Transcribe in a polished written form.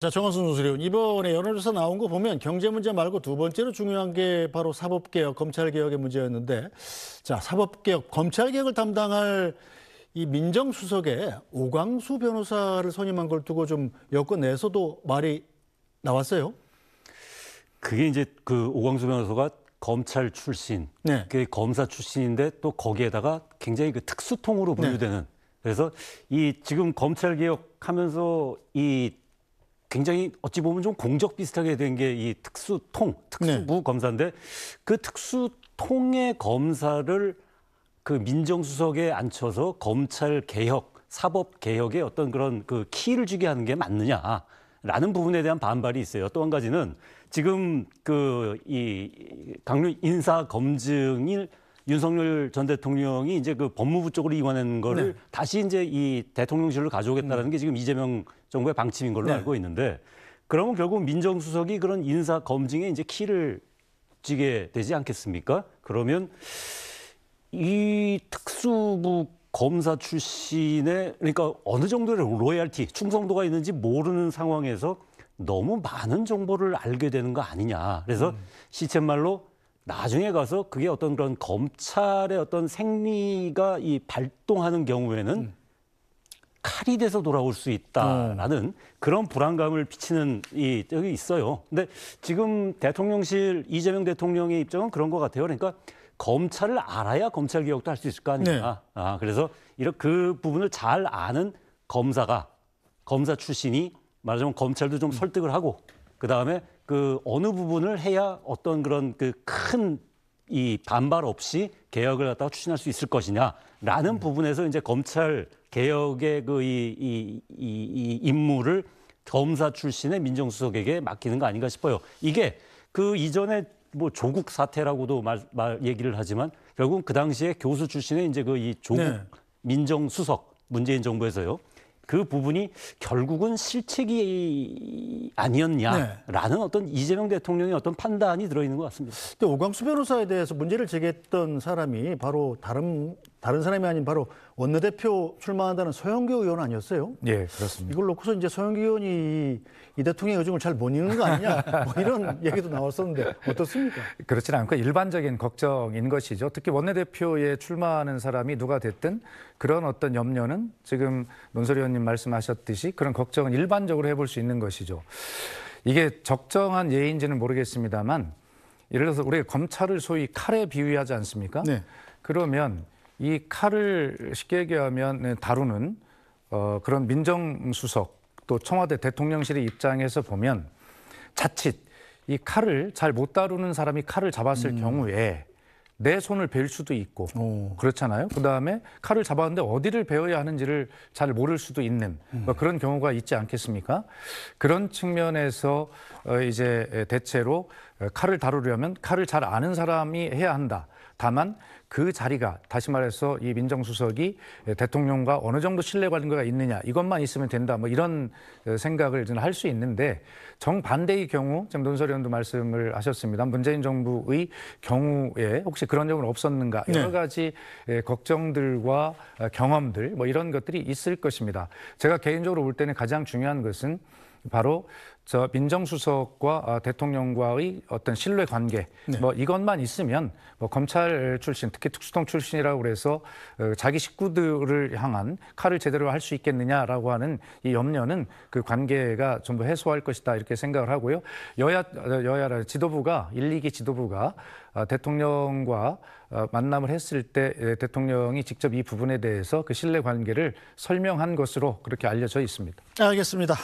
자, 정원순 노수련 이번에 여론조사 나온 거 보면 경제 문제 말고 두 번째로 중요한 게 바로 사법개혁, 검찰개혁의 문제였는데, 자, 사법개혁, 검찰개혁을 담당할 이 민정수석에 오광수 변호사를 선임한 걸 두고 좀 여권 내에서도 말이 나왔어요. 그게 이제 그 오광수 변호사가 검찰 출신, 네. 그 검사 출신인데 또 거기에다가 굉장히 그 특수통으로 분류되는. 그래서 이 지금 검찰 개혁하면서 이 굉장히 어찌 보면 좀 공적 비슷하게 된 게 이 특수부 검사인데 그 특수통의 검사를 그 민정수석에 앉혀서 검찰 개혁, 사법 개혁에 어떤 그런 그 키를 주게 하는 게 맞느냐라는 부분에 대한 반발이 있어요. 또 한 가지는 지금 그 이 강력 인사 검증일 윤석열 전 대통령이 이제 그 법무부 쪽으로 이관한 거를 다시 이제 이 대통령실로 가져오겠다는 게 지금 이재명 정부의 방침인 걸로 알고 있는데, 그러면 결국 민정수석이 그런 인사 검증에 이제 키를 쥐게 되지 않겠습니까? 그러면 이 특수부 검사 출신의, 그러니까 어느 정도의 로열티, 충성도가 있는지 모르는 상황에서 너무 많은 정보를 알게 되는 거 아니냐. 그래서 시쳇말로 나중에 가서 그게 어떤 그런 검찰의 어떤 생리가 이 발동하는 경우에는 칼이 돼서 돌아올 수 있다라는 그런 불안감을 비치는 이 적이 있어요. 근데 지금 대통령실 이재명 대통령의 입장은 그런 것 같아요. 그러니까 검찰을 알아야 검찰 개혁도 할 수 있을 거 아니냐. 그래서 이런 그 부분을 잘 아는 검사 출신이 말하자면 검찰도 좀 설득을 하고, 그 다음에 그 어느 부분을 해야 어떤 그런 그 큰 이 반발 없이 개혁을 갖다가 추진할 수 있을 것이냐라는 부분에서 이제 검찰 개혁의 그 이 임무를 검사 출신의 민정수석에게 맡기는 거 아닌가 싶어요. 이게 그 이전에 뭐 조국 사태라고도 얘기를 하지만 결국 그 당시에 교수 출신의 이제 그 이 조국 민정수석 문재인 정부에서요. 그 부분이 결국은 실책이 아니었냐라는 어떤 이재명 대통령의 어떤 판단이 들어있는 것 같습니다. 근데 오광수 변호사에 대해서 문제를 제기했던 사람이 바로 다른 사람이 아닌 바로 원내대표 출마한다는 서영교 의원 아니었어요? 예, 그렇습니다. 이걸 놓고서 이제 서영교 의원이 이 대통령의 의중을 잘 못 읽는 거 아니냐, 뭐 이런 얘기도 나왔었는데 어떻습니까? 그렇진 않고 일반적인 걱정인 것이죠. 특히 원내대표에 출마하는 사람이 누가 됐든 그런 어떤 염려는 지금 논설 의원님 말씀하셨듯이 그런 걱정은 일반적으로 해볼 수 있는 것이죠. 이게 적정한 예인지는 모르겠습니다만, 예를 들어서 우리가 검찰을 소위 칼에 비유하지 않습니까? 네. 그러면 이 칼을 쉽게 얘기하면 다루는 그런 민정수석 또 청와대 대통령실의 입장에서 보면 자칫 이 칼을 잘 못 다루는 사람이 칼을 잡았을 경우에 내 손을 벨 수도 있고 그렇잖아요. 그다음에 칼을 잡았는데 어디를 베어야 하는지를 잘 모를 수도 있는 뭐 그런 경우가 있지 않겠습니까? 그런 측면에서 이제 대체로 칼을 다루려면 칼을 잘 아는 사람이 해야 한다. 다만 그 자리가 다시 말해서 이 민정수석이 대통령과 어느 정도 신뢰관계가 있느냐 이것만 있으면 된다 뭐 이런 생각을 할 수 있는데, 정반대의 경우 지금 논설 의원도 말씀을 하셨습니다. 문재인 정부의 경우에 혹시 그런 적은 없었는가 여러 가지 걱정들과 경험들 뭐 이런 것들이 있을 것입니다. 제가 개인적으로 볼 때는 가장 중요한 것은 바로 저 민정수석과 대통령과의 어떤 신뢰 관계 뭐 이것만 있으면 뭐 검찰 출신 특히 특수통 출신이라고 그래서 자기 식구들을 향한 칼을 제대로 할 수 있겠느냐라고 하는 이 염려는 그 관계가 전부 해소할 것이다 이렇게 생각을 하고요. 여야 지도부가 1, 2기 지도부가 대통령과 만남을 했을 때 대통령이 직접 이 부분에 대해서 그 신뢰 관계를 설명한 것으로 그렇게 알려져 있습니다. 알겠습니다.